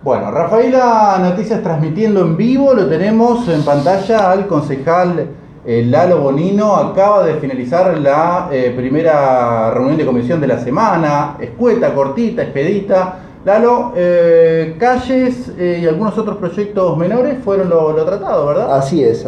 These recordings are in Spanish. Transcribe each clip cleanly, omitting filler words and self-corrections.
Bueno, Rafaela Noticias transmitiendo en vivo, lo tenemos en pantalla al concejal Lalo Bonino. Acaba de finalizar la primera reunión de comisión de la semana, escueta, cortita, expedita. Lalo, calles y algunos otros proyectos menores fueron lo tratado, ¿verdad? Así es.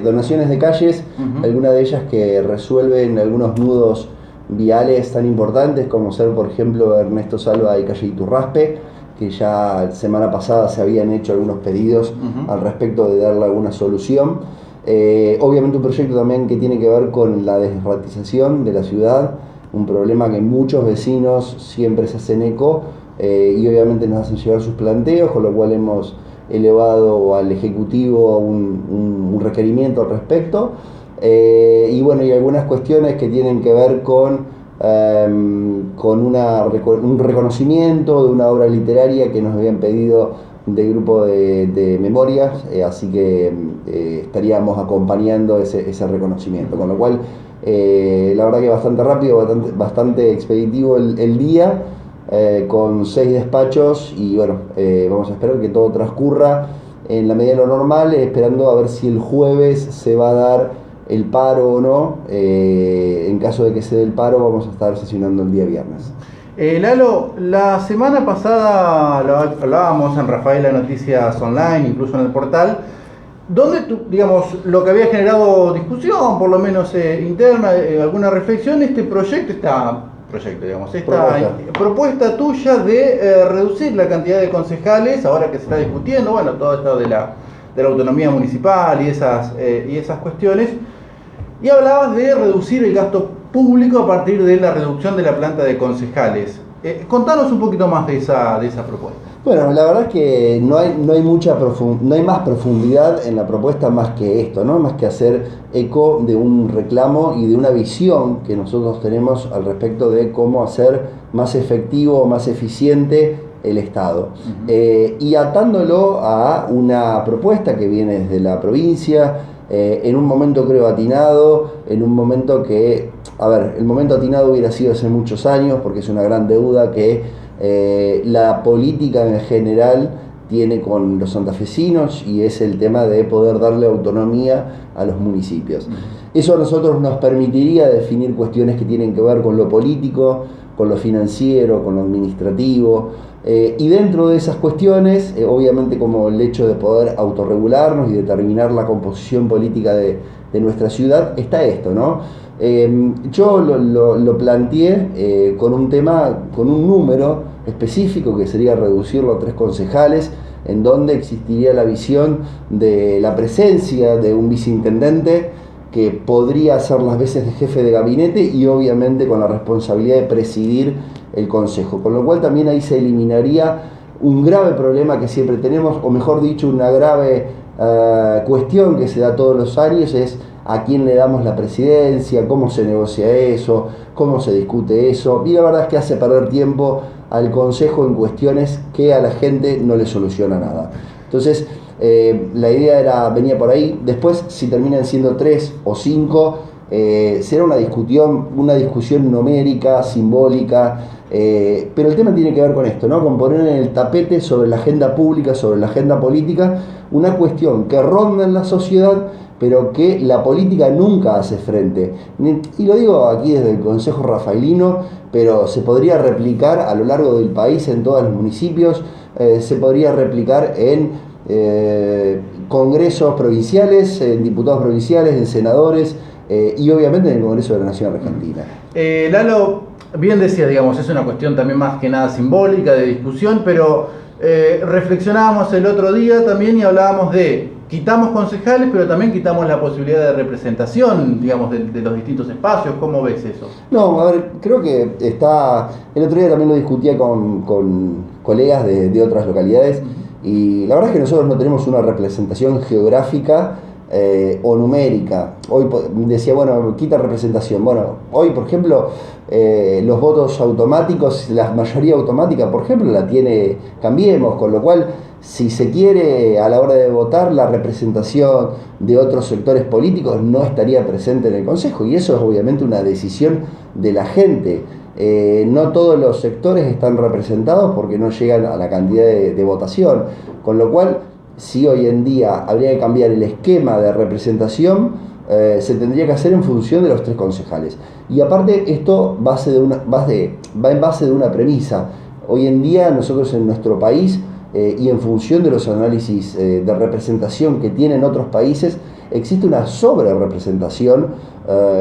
Donaciones de calles, algunas de ellas que resuelven algunos nudos viales tan importantes como ser, por ejemplo, Ernesto Salva y calle Iturraspe, que ya semana pasada se habían hecho algunos pedidos al respecto de darle alguna solución. Obviamente un proyecto también que tiene que ver con la desratización de la ciudad, un problema que muchos vecinos siempre se hacen eco y obviamente nos hacen llegar sus planteos, con lo cual hemos elevado al Ejecutivo un requerimiento al respecto. Y bueno, y algunas cuestiones que tienen que ver con un reconocimiento de una obra literaria que nos habían pedido del grupo de memorias, así que estaríamos acompañando ese reconocimiento, con lo cual la verdad que bastante rápido, bastante expeditivo el día, con 6 despachos y bueno, vamos a esperar que todo transcurra en la medida de lo normal, esperando a ver si el jueves se va a dar el paro o no. En caso de que se dé el paro, vamos a estar sesionando el día viernes. Lalo, la semana pasada lo hablábamos en Rafaela Noticias Online, incluso en el portal, donde digamos, lo que había generado discusión, por lo menos interna, alguna reflexión, esta propuesta tuya de reducir la cantidad de concejales, ahora que se está discutiendo, bueno, todo esto de la autonomía municipal y esas cuestiones, y hablabas de reducir el gasto público a partir de la reducción de la planta de concejales. Contanos un poquito más de esa propuesta. Bueno, la verdad es que no hay más profundidad en la propuesta más que esto, ¿no? Más que hacer eco de un reclamo y de una visión que nosotros tenemos al respecto de cómo hacer más efectivo, más eficiente el Estado. Y atándolo a una propuesta que viene desde la provincia, en un momento creo atinado, en un momento que, el momento atinado hubiera sido hace muchos años, porque es una gran deuda que la política en general tiene con los santafesinos, y es el tema de poder darle autonomía a los municipios. Eso a nosotros nos permitiría definir cuestiones que tienen que ver con lo político, con lo financiero, con lo administrativo, y dentro de esas cuestiones, obviamente, como el hecho de poder autorregularnos y determinar la composición política de nuestra ciudad, está esto, ¿no? Yo lo planteé con un tema, con un número específico, que sería reducirlo a 3 concejales, en donde existiría la visión de la presencia de un viceintendente que podría hacer las veces de jefe de gabinete y obviamente con la responsabilidad de presidir el consejo, con lo cual también ahí se eliminaría un grave problema que siempre tenemos, o mejor dicho, una grave cuestión que se da todos los años, es a quién le damos la presidencia, cómo se negocia eso, cómo se discute eso, y la verdad es que hace perder tiempo al consejo en cuestiones que a la gente no le soluciona nada. Entonces, la idea venía por ahí. Después, si terminan siendo 3 o 5, será una discusión numérica, simbólica, pero el tema tiene que ver con esto, ¿no? Con poner en el tapete sobre la agenda pública, sobre la agenda política, una cuestión que ronda en la sociedad, pero que la política nunca hace frente. Y lo digo aquí desde el Consejo Rafaelino, pero se podría replicar a lo largo del país, en todos los municipios, se podría replicar en congresos provinciales, en diputados provinciales, en senadores, y obviamente en el Congreso de la Nación Argentina. Lalo, bien decía, digamos, es una cuestión también más que nada simbólica, de discusión, pero reflexionábamos el otro día también y hablábamos de quitamos concejales, pero también quitamos la posibilidad de representación, digamos, de los distintos espacios. ¿Cómo ves eso? No, creo que está... El otro día también lo discutía con colegas de otras localidades, y la verdad es que nosotros no tenemos una representación geográfica o numérica. Hoy decía, bueno, quita representación. Bueno, hoy, por ejemplo, los votos automáticos, la mayoría automática, por ejemplo, la tiene Cambiemos, con lo cual, si se quiere, a la hora de votar, la representación de otros sectores políticos no estaría presente en el Consejo, y eso es obviamente una decisión de la gente. No todos los sectores están representados porque no llegan a la cantidad de votación, con lo cual, si hoy en día habría que cambiar el esquema de representación, se tendría que hacer en función de los 3 concejales. Y aparte, esto va en base de una premisa. Hoy en día nosotros en nuestro país, y en función de los análisis de representación que tienen otros países, existe una sobrerepresentación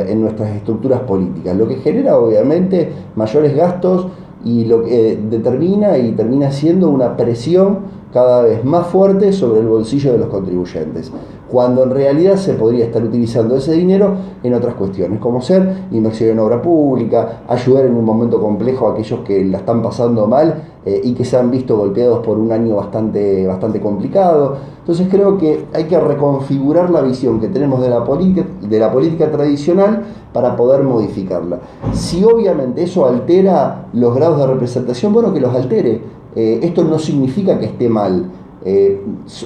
en nuestras estructuras políticas, lo que genera obviamente mayores gastos y lo que termina siendo una presión cada vez más fuerte sobre el bolsillo de los contribuyentes, cuando en realidad se podría estar utilizando ese dinero en otras cuestiones, como ser inversión en obra pública, ayudar en un momento complejo a aquellos que la están pasando mal y que se han visto golpeados por un año bastante complicado. Entonces creo que hay que reconfigurar la visión que tenemos de la política tradicional para poder modificarla. Si obviamente eso altera los grados de representación, bueno, que los altere. Esto no significa que esté mal.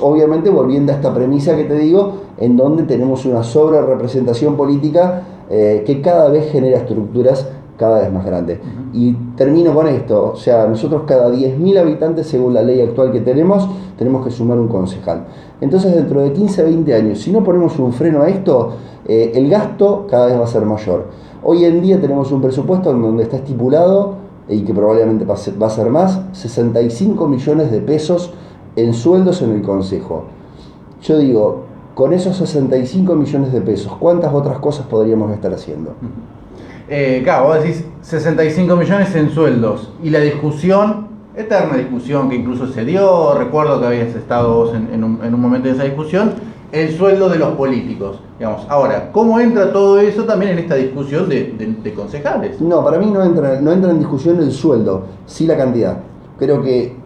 Obviamente volviendo a esta premisa que te digo, en donde tenemos una sobrerepresentación política que cada vez genera estructuras cada vez más grandes. Y termino con esto, o sea, nosotros cada 10.000 habitantes, según la ley actual que tenemos que sumar un concejal. Entonces dentro de 15 a 20 años, si no ponemos un freno a esto, el gasto cada vez va a ser mayor. Hoy en día tenemos un presupuesto en donde está estipulado, y que probablemente va a ser más, 65 millones de pesos en sueldos en el Consejo. Yo digo, con esos 65 millones de pesos, ¿cuántas otras cosas podríamos estar haciendo? Claro, vos decís 65 millones en sueldos, y la discusión, eterna discusión que incluso se dio, recuerdo que habías estado vos en un momento de esa discusión, el sueldo de los políticos, digamos. Ahora, ¿cómo entra todo eso también en esta discusión de concejales? No, para mí no entra en discusión el sueldo, sí la cantidad. Creo que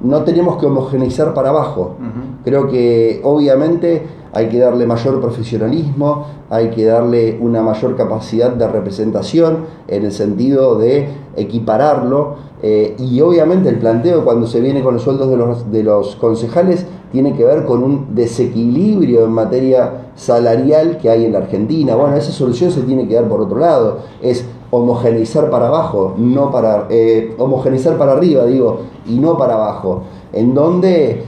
no tenemos que homogeneizar para abajo. Creo que obviamente hay que darle mayor profesionalismo, hay que darle una mayor capacidad de representación en el sentido de equipararlo, y obviamente el planteo cuando se viene con los sueldos de los concejales tiene que ver con un desequilibrio en materia salarial que hay en la Argentina. Bueno, esa solución se tiene que dar por otro lado, es homogeneizar para abajo, homogeneizar para arriba, y no para abajo, en donde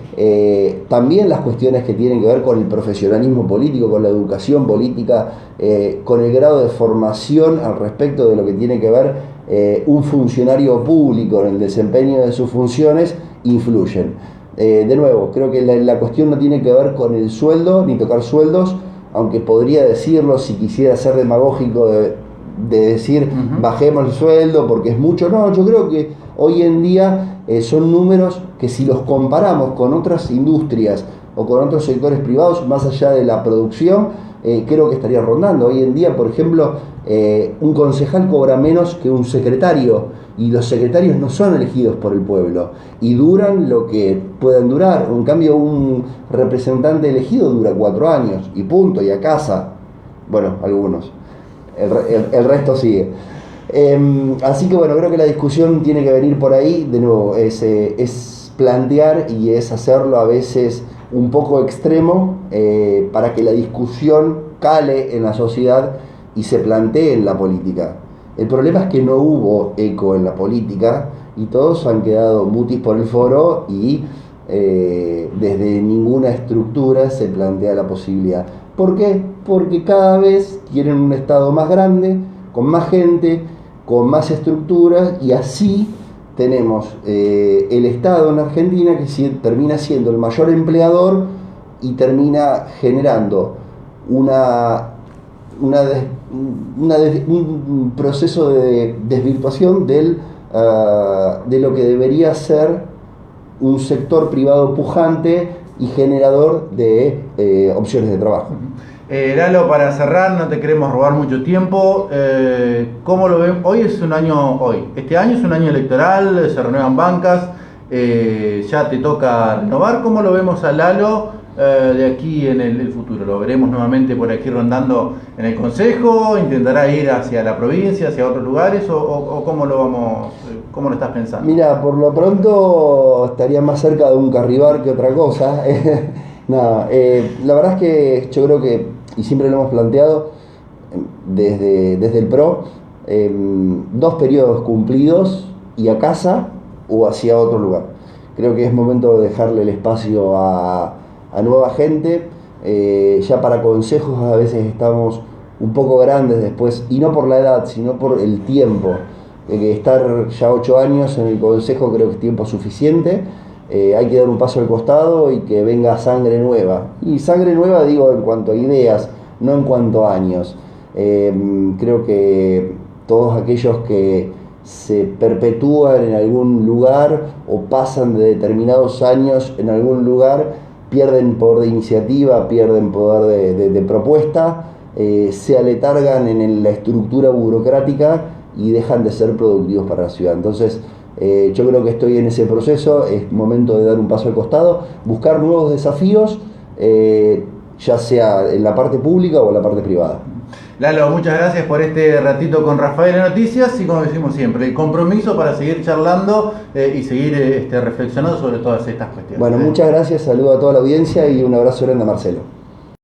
también las cuestiones que tienen que ver con el profesionalismo político, con la educación política, con el grado de formación al respecto de lo que tiene que ver un funcionario público en el desempeño de sus funciones, influyen. De nuevo, creo que la cuestión no tiene que ver con el sueldo, ni tocar sueldos, aunque podría decirlo si quisiera ser demagógico de decir bajemos el sueldo porque es mucho. No, yo creo que hoy en día son números que si los comparamos con otras industrias o con otros sectores privados, más allá de la producción, creo que estaría rondando. Hoy en día, por ejemplo, un concejal cobra menos que un secretario, y los secretarios no son elegidos por el pueblo y duran lo que puedan durar. En cambio, un representante elegido dura 4 años y punto, y a casa. Bueno, algunos. El resto sigue. Así que bueno, creo que la discusión tiene que venir por ahí. De nuevo, es plantear y es hacerlo a veces un poco extremo para que la discusión cale en la sociedad y se plantee en la política. El problema es que no hubo eco en la política y todos han quedado mutis por el foro, y desde ninguna estructura se plantea la posibilidad. ¿Por qué? Porque cada vez quieren un Estado más grande, con más gente, con más estructuras, y así tenemos el Estado en Argentina que termina siendo el mayor empleador y termina generando un proceso de desvirtuación de lo que debería ser un sector privado pujante y generador de opciones de trabajo. Lalo, para cerrar, no te queremos robar mucho tiempo. ¿Cómo lo ven? Este año es un año electoral, se renuevan bancas, ya te toca renovar. ¿Cómo lo vemos a Lalo de aquí en el futuro? ¿Lo veremos nuevamente por aquí rondando en el Consejo? ¿Intentará ir hacia la provincia, hacia otros lugares? ¿O cómo lo estás pensando? Mira, por lo pronto estaría más cerca de un Carribar que otra cosa. Nada, la verdad es que yo creo que, y siempre lo hemos planteado desde el PRO, 2 periodos cumplidos y a casa o hacia otro lugar. Creo que es momento de dejarle el espacio a nueva gente. Ya para consejos a veces estamos un poco grandes después, y no por la edad, sino por el tiempo. Que estar ya 8 años en el consejo creo que es tiempo suficiente. Hay que dar un paso al costado y que venga sangre nueva. Y sangre nueva digo en cuanto a ideas, no en cuanto a años. Creo que todos aquellos que se perpetúan en algún lugar o pasan de determinados años en algún lugar, pierden poder de iniciativa, pierden poder de propuesta, se aletargan en la estructura burocrática y dejan de ser productivos para la ciudad. Entonces, yo creo que estoy en ese proceso, es momento de dar un paso al costado, buscar nuevos desafíos, ya sea en la parte pública o en la parte privada. Lalo, muchas gracias por este ratito con Rafael Noticias y como decimos siempre, el compromiso para seguir charlando y seguir reflexionando sobre todas estas cuestiones. Bueno, muchas gracias, saludo a toda la audiencia y un abrazo grande a Marcelo.